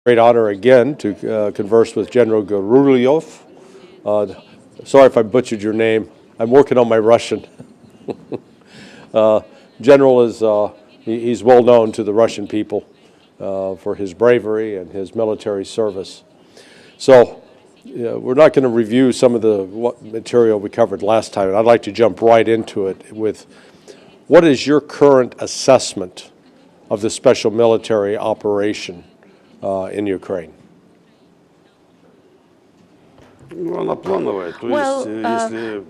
Great honor again to converse with General Gurulyov. Sorry if I butchered your name. I'm working on my Russian. General is he's well known to the Russian people for his bravery and his military service. So we're not going to review some of the material we covered last time. I'd like to jump right into it with what is your current assessment of the special military operation in Ukraine? Well,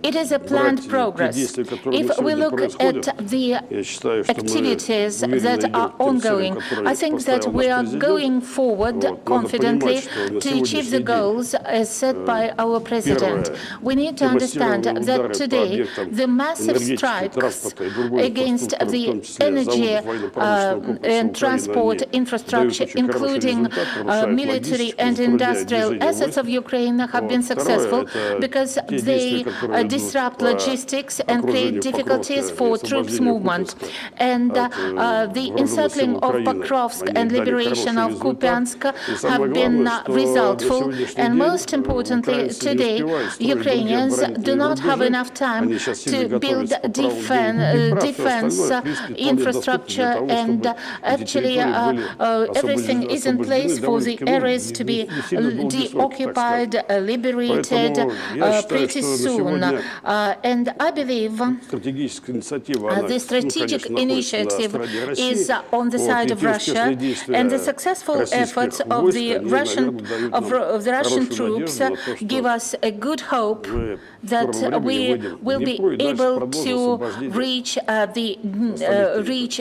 it is a planned progress. If we look at the activities that are ongoing, I think that we are going forward confidently to achieve the goals as set by our president. We need to understand that today the massive strikes against the energy and transport infrastructure, including military and industrial assets of Ukraine, have been successful because they disrupt logistics and create difficulties for troops movement. And the encircling of Pokrovsk and liberation of Kupiansk have been resultful. And most importantly, today, Ukrainians do not have enough time to build defense infrastructure, and actually everything is in place for the areas to be deoccupied, liberated pretty soon. And I believe the strategic initiative is on the side of Russia, and the successful efforts of the Russian troops give us a good hope that we will be able to reach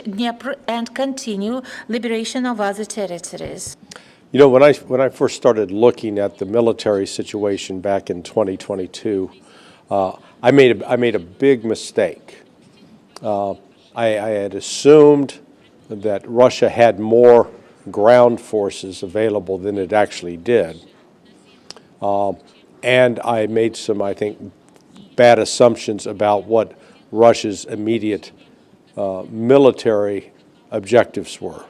Dnieper and continue liberation of other territories. You know, when I first started looking at the military situation back in 2022, I made a big mistake. I had assumed that Russia had more ground forces available than it actually did, and I made some, I think, bad assumptions about what Russia's immediate military objectives were.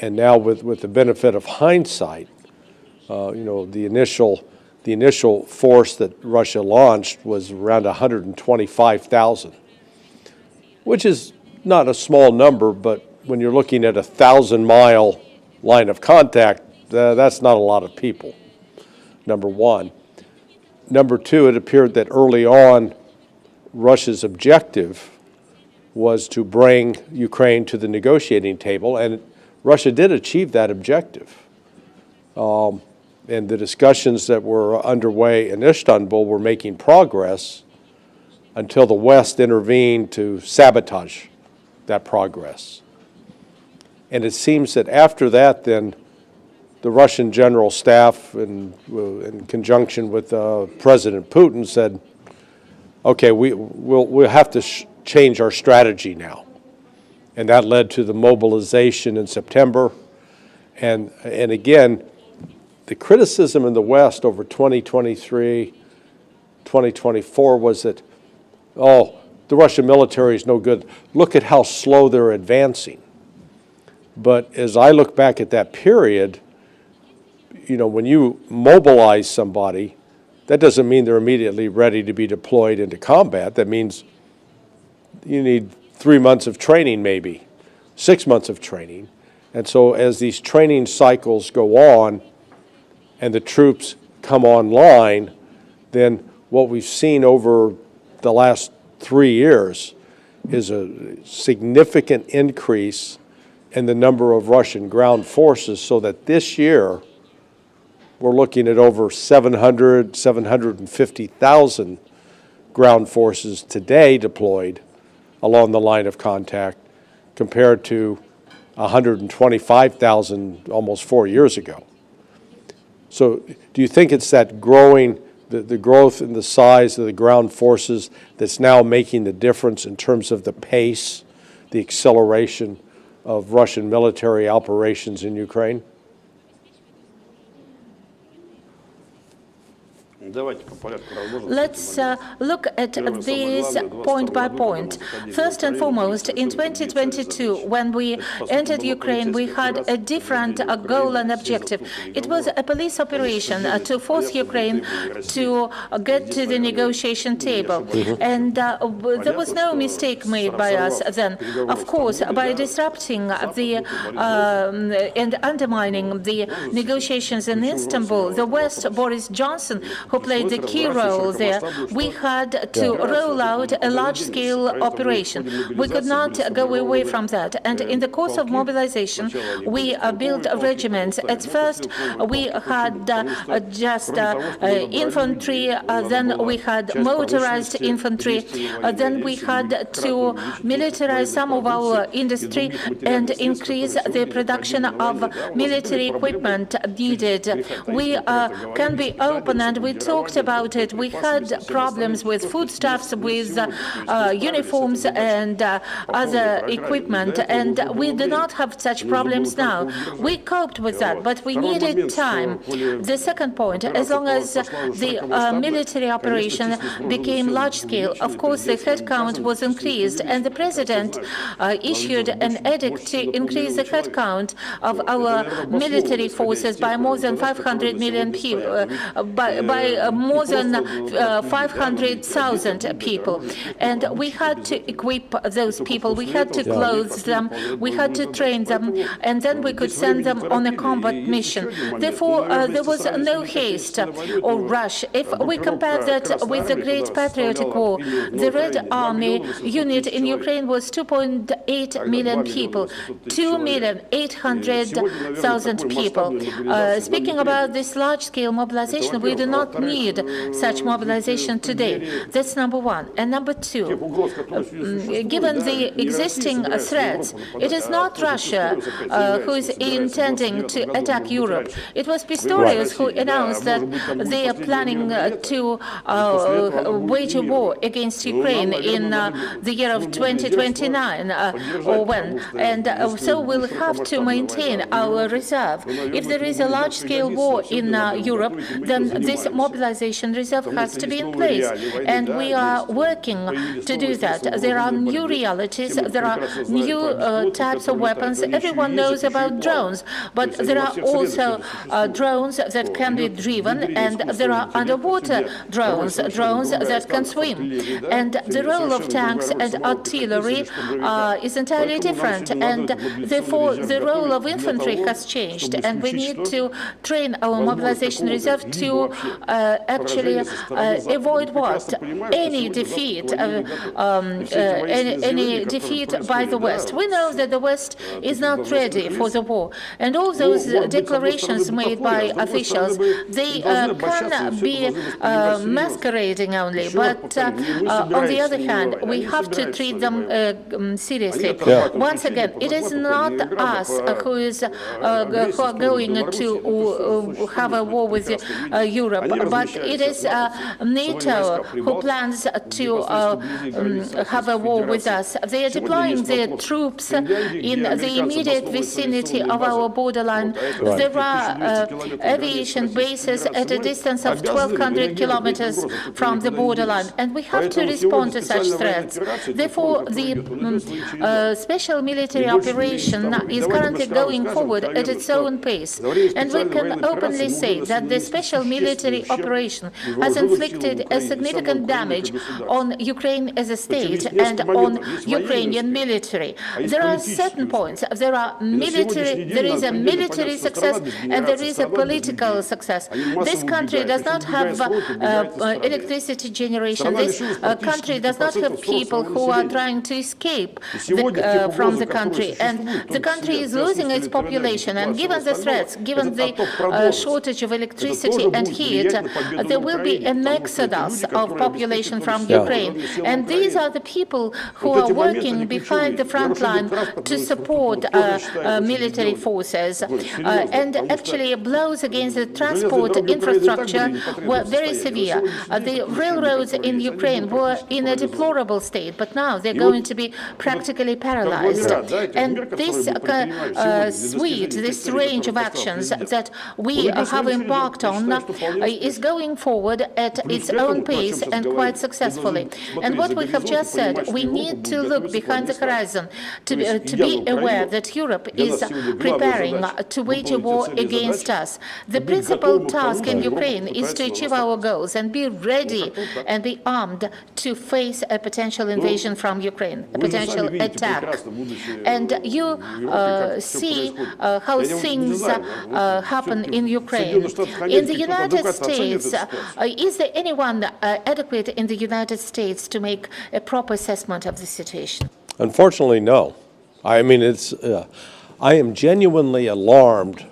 And now, with the benefit of hindsight, the initial force that Russia launched was around 125,000, which is not a small number. But when you're looking at a 1,000-mile line of contact, that's not a lot of people. Number one. Number two, it appeared that early on, Russia's objective was to bring Ukraine to the negotiating table, and Russia did achieve that objective. And the discussions that were underway in Istanbul were making progress until the West intervened to sabotage that progress. And it seems that after that, then, the Russian General Staff, in conjunction with President Putin, said, okay, we'll have to change our strategy now. And that led to the mobilization in September. And again, the criticism in the West over 2023, 2024 was that, oh, the Russian military is no good. Look at how slow they're advancing. But as I look back at that period, when you mobilize somebody, that doesn't mean they're immediately ready to be deployed into combat. That means you need 3 months of training, maybe 6 months of training. And so as these training cycles go on and the troops come online, then what we've seen over the last 3 years is a significant increase in the number of Russian ground forces, so that this year we're looking at over 750,000 ground forces today deployed along the line of contact, compared to 125,000 almost 4 years ago. So do you think it's that the growth in the size of the ground forces that's now making the difference in terms of the pace, the acceleration of Russian military operations in Ukraine? Let's look at these point by point. First and foremost, in 2022, when we entered Ukraine, we had a different goal and objective. It was a police operation to force Ukraine to get to the negotiation table. And there was no mistake made by us then. Of course, by disrupting and undermining the negotiations in Istanbul, the West, Boris Johnson, who played the key role there, we had to roll out a large-scale operation. We could not go away from that. And in the course of mobilization, we built regiments. At first, we had just infantry, then we had motorized infantry, then we had to militarize some of our industry and increase the production of military equipment needed. We can be open, and we talked about it. We had problems with foodstuffs, with uniforms and other equipment, and we do not have such problems now. We coped with that, but we needed time. The second point, as long as the military operation became large-scale, of course, the headcount was increased, and the president issued an edict to increase the headcount of our military forces by more than 500 million people, by more than 500,000 people. And we had to equip those people, we had to clothe them, we had to train them, and then we could send them on a combat mission. Therefore, there was no haste or rush. If we compare that with the Great Patriotic War, the Red Army unit in Ukraine was 2.8 million people, 2,800,000 people. Speaking about this large-scale mobilization, we do not need such mobilization today. That's number one. And number two, given the existing threats, it is not Russia who is intending to attack Europe. It was Pistorius who announced that they are planning to wage a war against Ukraine in the year of 2029 or when. And so we'll have to maintain our reserve. If there is a large-scale war in Europe, then this mobilization reserve has to be in place. And we are working to do that. There are new realities, there are new types of weapons. Everyone knows about drones, but there are also drones that can be driven, and there are underwater drones that can swim. And the role of tanks and artillery is entirely different, and therefore the role of infantry has changed, and we need to train our mobilization reserve to actually avoid what? Any defeat by the West. We know that the West is not ready for the war, and all those declarations made by officials, they can be masquerading only, but on the other hand, we have to treat them seriously. Once again, it is not us who are going to have a war with Europe, but it is NATO who plans to have a war with us. They are deploying their troops in the immediate vicinity of our borderline. There are aviation bases at a distance of 1,200 kilometers from the borderline, and we have to respond to such threats. Therefore, the special military operation is currently going forward at its own pace, and we can openly say that the special military operation has inflicted a significant damage on Ukraine as a state and on Ukrainian military. There are certain points. There is a military success and there is a political success. This country does not have electricity generation. This country does not have people who are trying to escape from the country, and the country is losing its population. And given the threats, given the shortage of electricity and heat, there will be an exodus of population from Ukraine. And these are the people who are working behind the front line to support military forces. And actually, blows against the transport infrastructure were very severe. The railroads in Ukraine were in a deplorable state, but now they're going to be practically paralyzed. And this suite, this range of actions that we have embarked on is is going forward at its own pace and quite successfully. And what we have just said, we need to look behind the horizon to be aware that Europe is preparing to wage a war against us. The principal task in Ukraine is to achieve our goals and be ready and be armed to face a potential invasion from Ukraine, a potential attack. And you see how things happen in Ukraine. In the United States, is there anyone adequate in the United States to make a proper assessment of the situation? Unfortunately, no. I mean, I am genuinely alarmed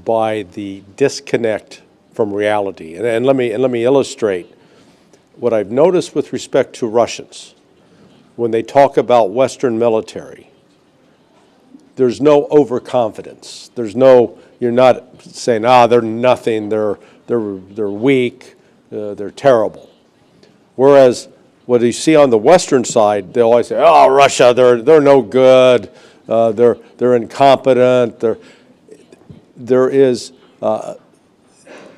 by the disconnect from reality. And let me illustrate what I've noticed with respect to Russians. When they talk about Western military, there's no overconfidence. You're not saying, they're nothing, they're weak, they're terrible. Whereas what you see on the Western side, they'll always say, Russia, they're no good, they're incompetent.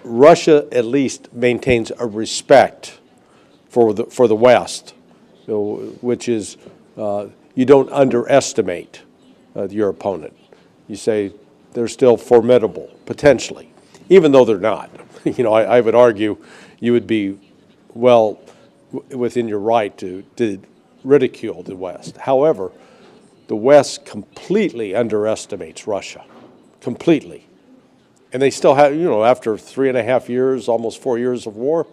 Russia at least maintains a respect for the West, which is you don't underestimate your opponent. You say they're still formidable, potentially, even though they're not. I would argue you would be well within your right to ridicule the West. However, the West completely underestimates Russia, completely. And they still have, after 3.5 years, almost 4 years of war,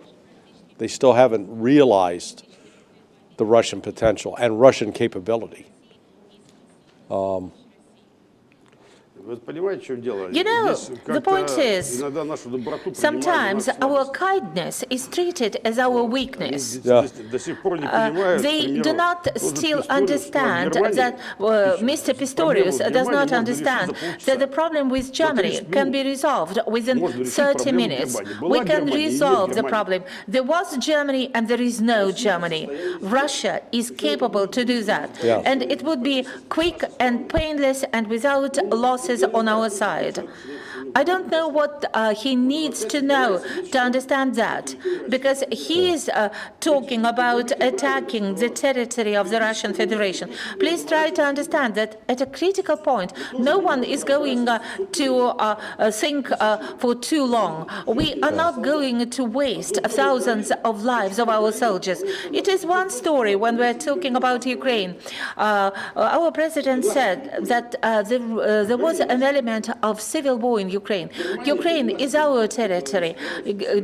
they still haven't realized the Russian potential and Russian capability. The point is, sometimes our kindness is treated as our weakness. They do not still understand that Mr. Pistorius does not understand that the problem with Germany can be resolved within 30 minutes. We can resolve the problem. There was Germany and there is no Germany. Russia is capable to do that. And it would be quick and painless and without losses on our side. I don't know what he needs to know to understand that, because he is talking about attacking the territory of the Russian Federation. Please try to understand that at a critical point, no one is going to think for too long. We are not going to waste thousands of lives of our soldiers. It is one story when we're talking about Ukraine. Our president said that there was an element of civil war in Ukraine. Ukraine is our territory.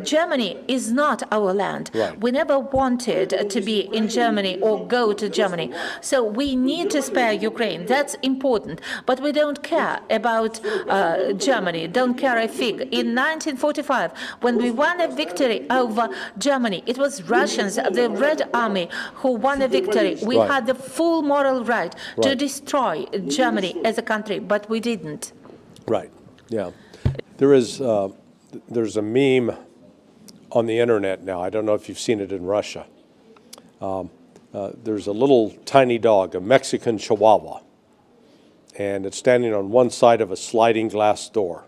Germany is not our land. Right. We never wanted to be in Germany or go to Germany. So we need to spare Ukraine. That's important. But we don't care about Germany, don't care a fig. In 1945, when we won a victory over Germany, it was Russians, the Red Army, who won a victory. We had the full moral right to destroy Germany as a country, but we didn't. Right, yeah. There's a meme on the internet now. I don't know if you've seen it in Russia. There's a little tiny dog, a Mexican Chihuahua, and it's standing on one side of a sliding glass door.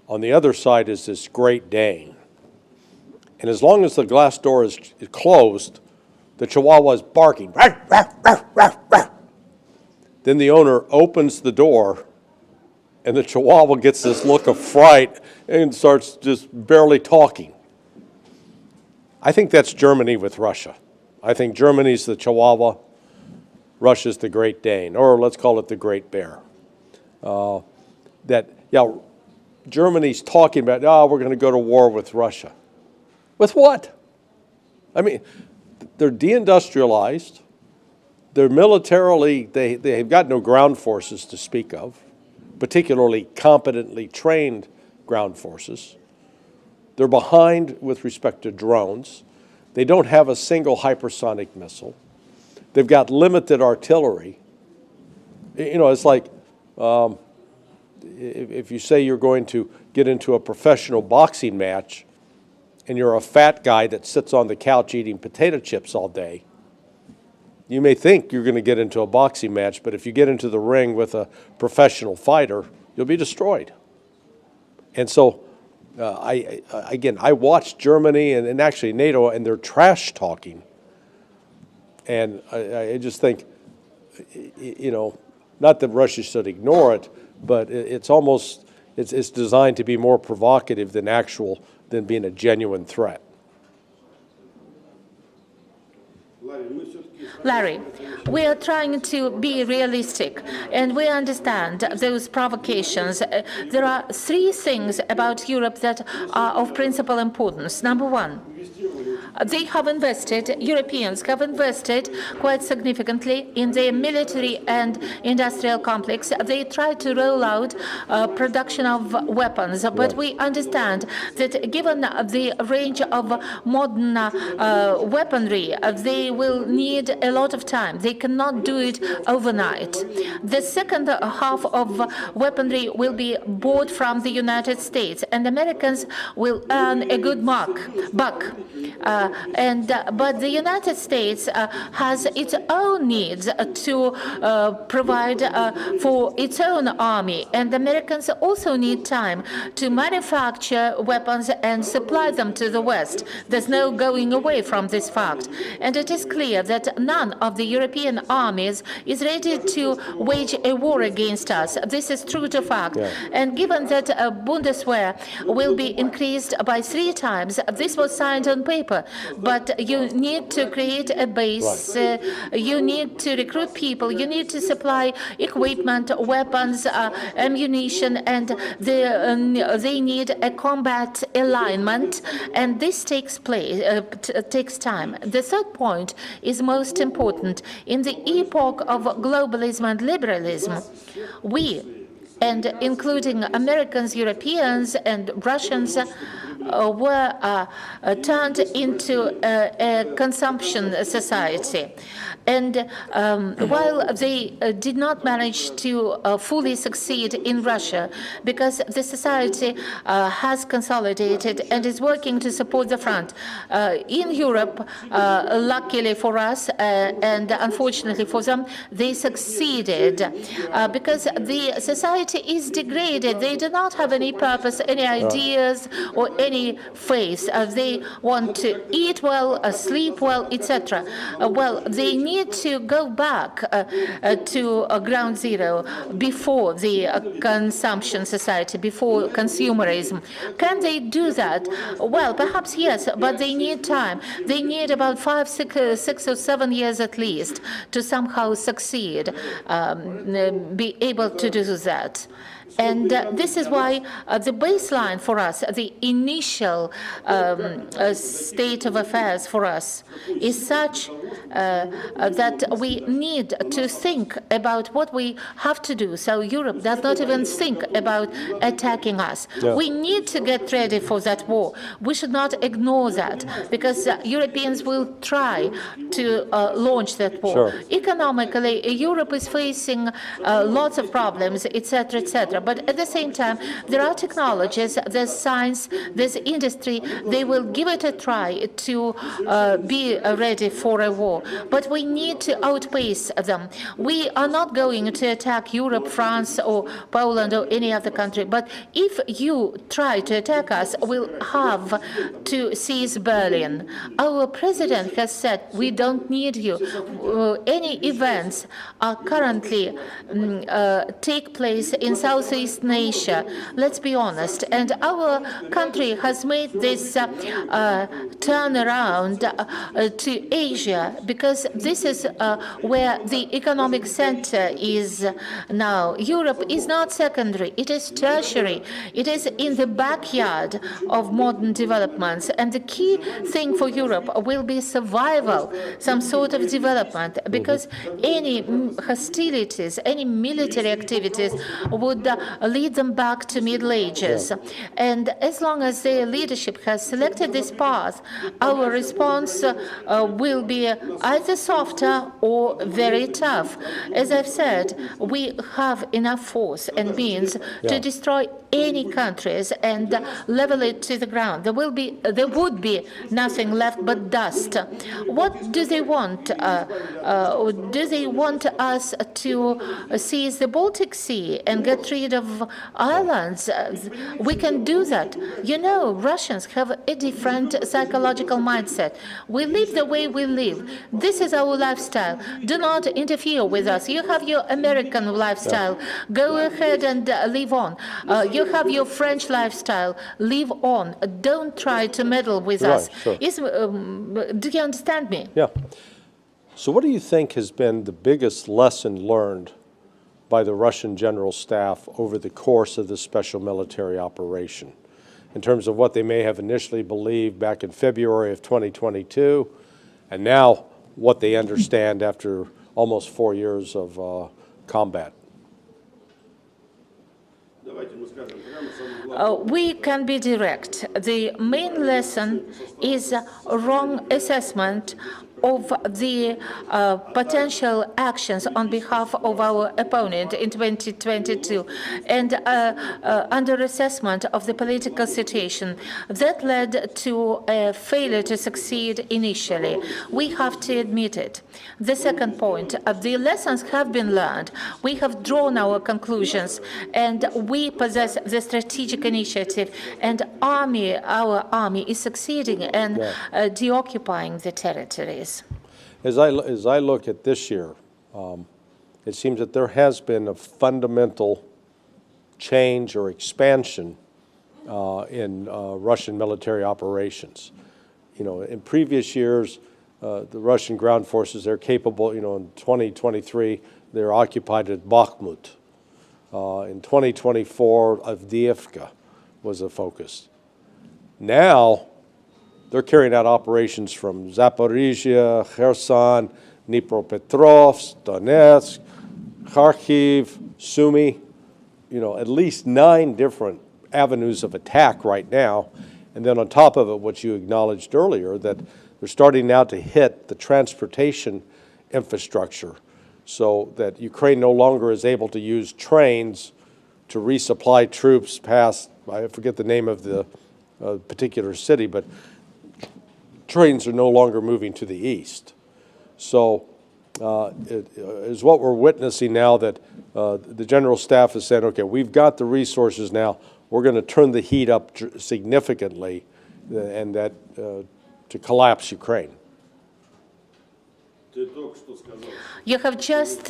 On the other side is this Great Dane. And as long as the glass door is closed, the Chihuahua is barking. Ruff, ruff, ruff, ruff, ruff. Then the owner opens the door, and the Chihuahua gets this look of fright and starts just barely talking. I think that's Germany with Russia. I think Germany's the Chihuahua, Russia's the Great Dane, or let's call it the Great Bear. Germany's talking about, we're going to go to war with Russia. With what? I mean, they're deindustrialized. They're militarily, they've got no ground forces to speak of, particularly competently trained ground forces. They're behind with respect to drones. They don't have a single hypersonic missile. They've got limited artillery. It's like if you say you're going to get into a professional boxing match and you're a fat guy that sits on the couch eating potato chips all day, you may think you're going to get into a boxing match, but if you get into the ring with a professional fighter, you'll be destroyed. And so I watched Germany and actually NATO, and they're trash talking. And I just think, not that Russia should ignore it, but it's designed to be more provocative than being a genuine threat. Larry, we are trying to be realistic, and we understand those provocations. There are three things about Europe that are of principal importance. Number one, Europeans have invested quite significantly in their military and industrial complex. They try to roll out production of weapons, but we understand that given the range of modern weaponry, they will need a lot of time. They cannot do it overnight. The second half of weaponry will be bought from the United States, and Americans will earn a good buck. But the United States has its own needs to provide for its own army, and Americans also need time to manufacture weapons and supply them to the West. There's no going away from this fact, and it is clear that none of the European armies is ready to wage a war against us. This is true to fact, and given that Bundeswehr will be increased by 3 times, this was signed on paper. But you need to create a base, you need to recruit people, you need to supply equipment, weapons, ammunition, and they need a combat alignment, and this takes time. The third point is most important. In the epoch of globalism and liberalism, we, and including Americans, Europeans, and Russians, were turned into a consumption society. And while they did not manage to fully succeed in Russia, because the society has consolidated and is working to support the front, in Europe, luckily for us and unfortunately for them, they succeeded because the society is degraded. They do not have any purpose, any ideas, or any faith. They want to eat well, sleep well, etc. Well, they need to go back to ground zero before the consumption society, before consumerism. Can they do that? Well, perhaps yes, but they need time. They need about 5, 6 or 7 years at least to somehow succeed, be able to do that. And this is why the baseline for us, the initial state of affairs for us, is such that we need to think about what we have to do. So Europe does not even think about attacking us. Yeah. We need to get ready for that war. We should not ignore that, because Europeans will try to launch that war. Sure. Economically, Europe is facing lots of problems, etc., etc. But at the same time, there are technologies, there's science, there's industry. They will give it a try to be ready for a war. But we need to outpace them. We are not going to attack Europe, France, or Poland, or any other country. But if you try to attack us, we'll have to seize Berlin. Our president has said, we don't need you. Any events are currently take place in Southeast Asia. Let's be honest. And our country has made this turnaround to Asia, because this is where the economic center is now. Europe is not secondary, it is tertiary. It is in the backyard of modern developments. And the key thing for Europe will be survival, some sort of development, because any hostilities, any military activities would lead them back to Middle Ages. Yeah. And as long as their leadership has selected this path, our response will be either softer or very tough. As I've said, we have enough force and means to destroy any countries and level it to the ground. There would be nothing left but dust. What do they want? Do they want us to seize the Baltic Sea and get rid of islands? We can do that. You know, Russians have a different psychological mindset. We live the way we live. This is our lifestyle. Do not interfere with us. You have your American lifestyle. Go ahead and live on. You have your French lifestyle. Live on. Don't try to meddle with us. Sure. Do you understand me? Yeah. So what do you think has been the biggest lesson learned by the Russian General Staff over the course of this special military operation, in terms of what they may have initially believed back in February of 2022, and now what they understand after almost 4 years of combat? We can be direct. The main lesson is a wrong assessment of the potential actions on behalf of our opponent in 2022 and under-assessment of the political situation. That led to a failure to succeed initially. We have to admit it. The second point, the lessons have been learned. We have drawn our conclusions, and we possess the strategic initiative, and our army is succeeding and deoccupying the territories. As I look at this year, it seems that there has been a fundamental change or expansion in Russian military operations. You know, in previous years, the Russian ground forces, they're capable, you know, in 2023, they're occupied at Bakhmut. In 2024, Avdiivka was a focus. Now, they're carrying out operations from Zaporizhia, Kherson, Dnipropetrovsk, Donetsk, Kharkiv, Sumy, you know, at least 9 different avenues of attack right now. And then on top of it, what you acknowledged earlier, that they're starting now to hit the transportation infrastructure so that Ukraine no longer is able to use trains to resupply troops past, I forget the name of the particular city, but trains are no longer moving to the east. So it is what we're witnessing now, that the General Staff is saying, okay, we've got the resources now, we're going to turn the heat up significantly and that to collapse Ukraine. You have just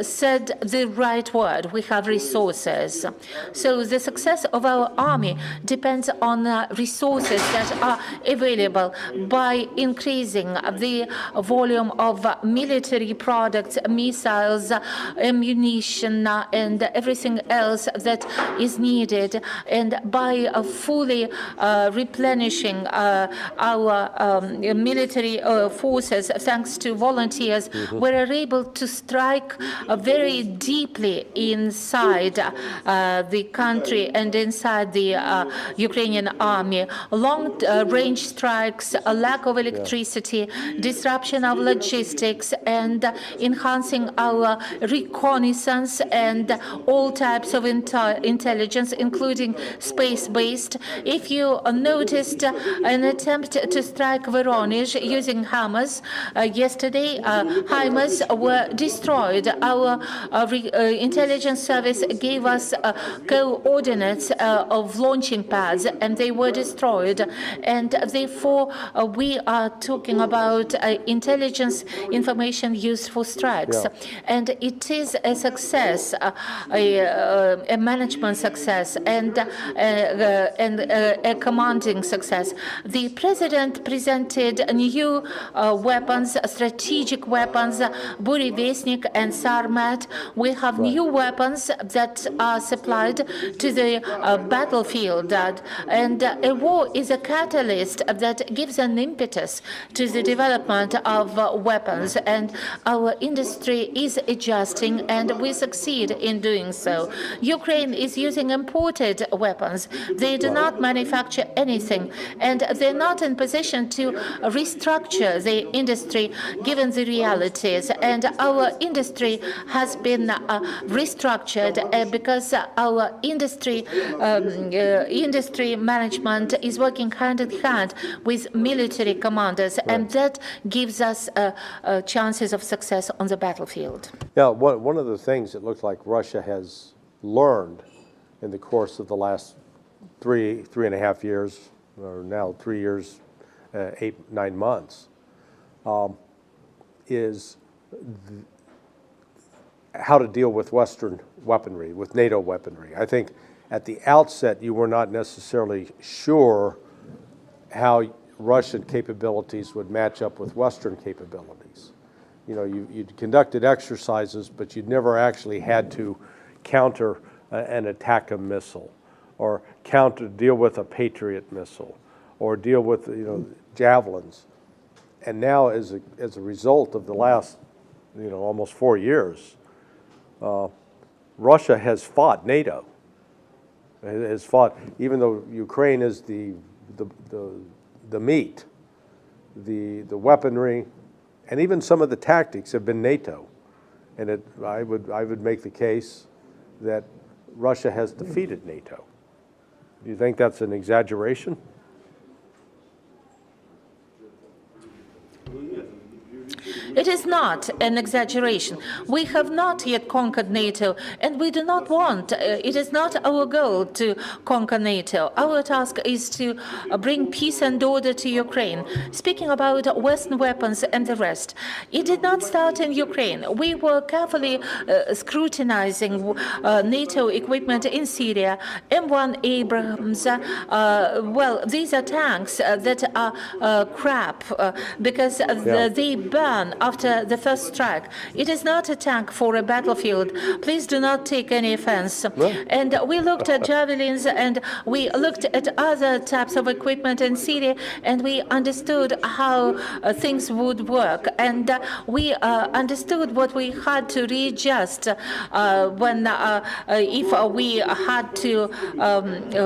said the right word. We have resources. So the success of our army depends on resources that are available by increasing the volume of military products, missiles, ammunition, and everything else that is needed, and by fully replenishing our military forces thanks to volunteers, we are able to strike very deeply inside the country and inside the Ukrainian army. Long-range strikes, a lack of electricity, disruption of logistics, and enhancing our reconnaissance and all types of intelligence, including space-based. If you noticed an attempt to strike Voronezh using HIMARS yesterday, HIMARS were destroyed. Our intelligence service gave us coordinates of launching pads, and they were destroyed. And therefore, we are talking about intelligence information used for strikes. And it is a success, a management success, and a commanding success. The president presented new weapons, strategic strategic weapons, Burevestnik and Sarmat. We have new weapons that are supplied to the battlefield. And a war is a catalyst that gives an impetus to the development of weapons. And our industry is adjusting, and we succeed in doing so. Ukraine is using imported weapons. They do not manufacture anything, and they're not in position to restructure the industry given the realities. And our industry has been restructured because our industry management is working hand in hand with military commanders, and that gives us chances of success on the battlefield. Yeah, one of the things it looks like Russia has learned in the course of the last three and a half years, or now 3 years, 8-9 months, is how to deal with Western weaponry, with NATO weaponry. I think at the outset you were not necessarily sure how Russian capabilities would match up with Western capabilities. You know, you'd conducted exercises, but you'd never actually had to counter an ATACMS missile, or deal with a Patriot missile, or deal with, you know, javelins. And now, as a result of the last, you know, almost 4 years, Russia has fought NATO. It has fought, even though Ukraine is the meat, the weaponry, and even some of the tactics have been NATO. And I would make the case that Russia has defeated NATO. Do you think that's an exaggeration? It is not an exaggeration. We have not yet conquered NATO, and we do not want, it is not our goal to conquer NATO. Our task is to bring peace and order to Ukraine. Speaking about Western weapons and the rest, it did not start in Ukraine. We were carefully scrutinizing NATO equipment in Syria, M1 Abrams. Well, these are tanks that are crap because they burn after the first strike. It is not a tank for a battlefield. Please do not take any offense. And we looked at javelins, and we looked at other types of equipment in Syria, and we understood how things would work. And we understood what we had to readjust when if we had to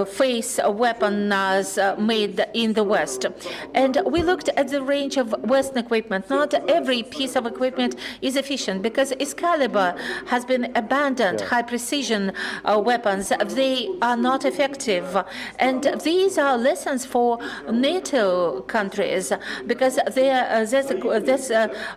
face weapons made in the West. And we looked at the range of Western equipment. Not every piece of equipment is efficient because Excalibur has been abandoned. High precision weapons, they are not effective. And these are lessons for NATO countries because there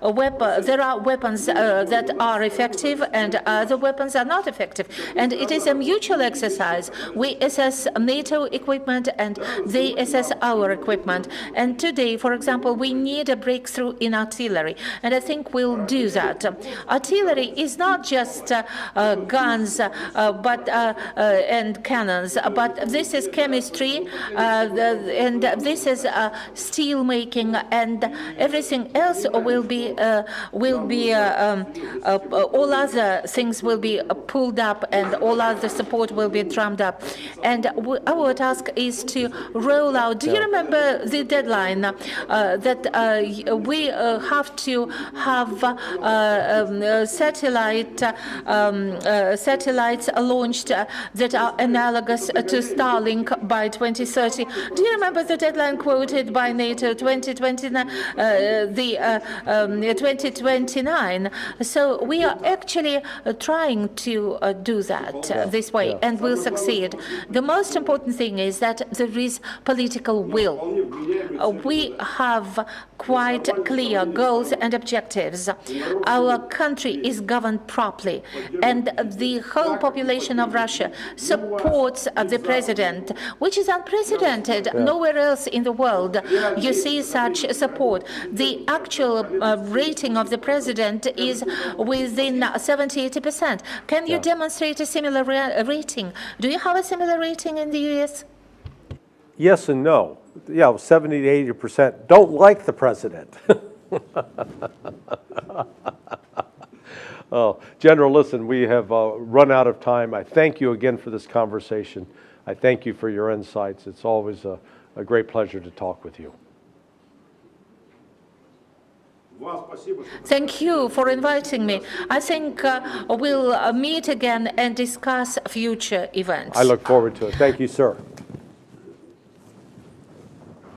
are weapons that are effective and other weapons are not effective. And it is a mutual exercise. We assess NATO equipment and they assess our equipment. And today, for example, we need a breakthrough in artillery. And I think we'll do that. Artillery is not just guns and cannons, but this is chemistry, and this is steel making, and everything else will be all other things will be pulled up, and all other support will be drummed up. And our task is to roll out. Do you remember the deadline that we have to have satellites launched that are analogous to Starlink by 2030. Do you remember the deadline quoted by NATO, 2029? 2029. So we are actually trying to do that this way, and we'll succeed. The most important thing is that there is political will. We have quite clear goals and objectives. Our country is governed properly, and the whole population of Russia supports the president, which is unprecedented. Nowhere else in the world you see such support. The actual rating of the president is within 70-80%. Can you demonstrate a similar rating? Do you have a similar rating in the US? Yes and no. Yeah, 70 to 80% don't like the president. Oh, General, listen, we have run out of time. I thank you again for this conversation. I thank you for your insights. It's always a great pleasure to talk with you. Thank you for inviting me. I think we'll meet again and discuss future events. I look forward to it. Thank you, sir.